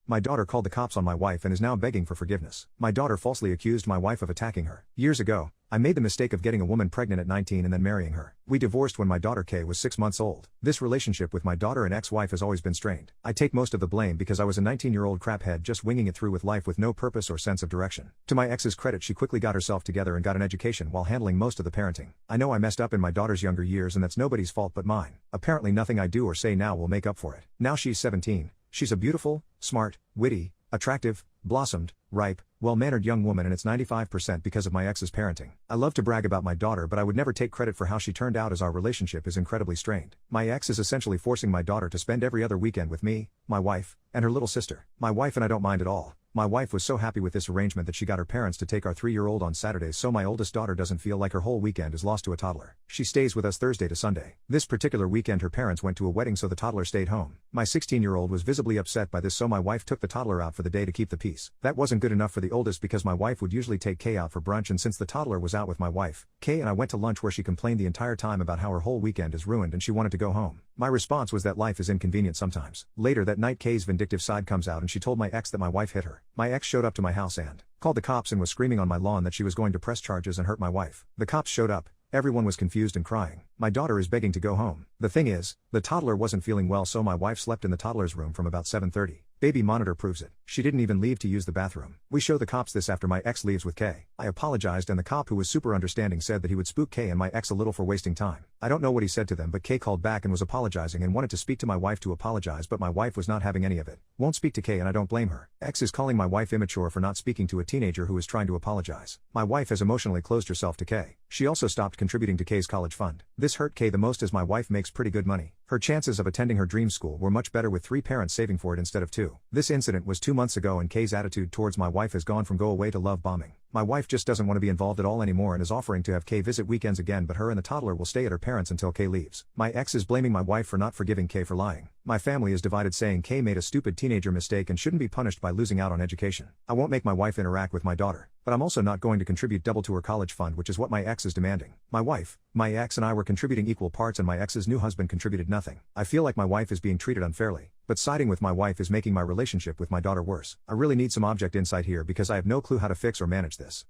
My daughter called the cops on my wife and is now begging for forgiveness. My daughter falsely accused my wife of attacking her. Years ago, I made the mistake of getting a woman pregnant at 19 and then marrying her. We divorced when my daughter Kay was 6 months old. This relationship with my daughter and ex-wife has always been strained. I take most of the blame because I was a 19-year-old craphead just winging it through with life with no purpose or sense of direction. To my ex's credit, she quickly got herself together and got an education while handling most of the parenting. I know I messed up in my daughter's younger years and that's nobody's fault but mine. Apparently nothing I do or say now will make up for it. Now she's 17. She's a beautiful, smart, witty, attractive, blossomed, ripe, well-mannered young woman, and it's 95% because of my ex's parenting. I love to brag about my daughter, but I would never take credit for how she turned out as our relationship is incredibly strained. My ex is essentially forcing my daughter to spend every other weekend with me, my wife, and her little sister. My wife and I don't mind at all. My wife was so happy with this arrangement that she got her parents to take our 3-year-old on Saturdays so my oldest daughter doesn't feel like her whole weekend is lost to a toddler. She stays with us Thursday to Sunday. This particular weekend her parents went to a wedding so the toddler stayed home. My 16-year-old was visibly upset by this so my wife took the toddler out for the day to keep the peace. That wasn't good enough for the oldest because my wife would usually take Kay out for brunch, and since the toddler was out with my wife, Kay and I went to lunch where she complained the entire time about how her whole weekend is ruined and she wanted to go home. My response was that life is inconvenient sometimes. Later that night Kay's vindictive side comes out and she told my ex that my wife hit her. My ex showed up to my house and called the cops and was screaming on my lawn that she was going to press charges and hurt my wife. The cops showed up. Everyone was confused and crying. My daughter is begging to go home. The thing is, the toddler wasn't feeling well so my wife slept in the toddler's room from about 7:30. Baby monitor proves it. She didn't even leave to use the bathroom. We show the cops this after my ex leaves with Kay. I apologized and the cop, who was super understanding, said that he would spook Kay and my ex a little for wasting time. I don't know what he said to them, but Kay called back and was apologizing and wanted to speak to my wife to apologize, but my wife was not having any of it. Won't speak to Kay and I don't blame her. Ex is calling my wife immature for not speaking to a teenager who is trying to apologize. My wife has emotionally closed herself to Kay. She also stopped contributing to Kay's college fund. This hurt Kay the most as my wife makes pretty good money. Her chances of attending her dream school were much better with 3 parents saving for it instead of 2. This incident was 2 months ago and Kay's attitude towards my wife has gone from go away to love bombing. My wife just doesn't want to be involved at all anymore and is offering to have Kay visit weekends again, but her and the toddler will stay at her parents until Kay leaves. My ex is blaming my wife for not forgiving Kay for lying. My family is divided, saying Kay made a stupid teenager mistake and shouldn't be punished by losing out on education. I won't make my wife interact with my daughter, but I'm also not going to contribute double to her college fund, which is what my ex is demanding. My ex and I were contributing equal parts and my ex's new husband contributed nothing. I feel like my wife is being treated unfairly, but siding with my wife is making my relationship with my daughter worse. I really need some object insight here because I have no clue how to fix or manage this.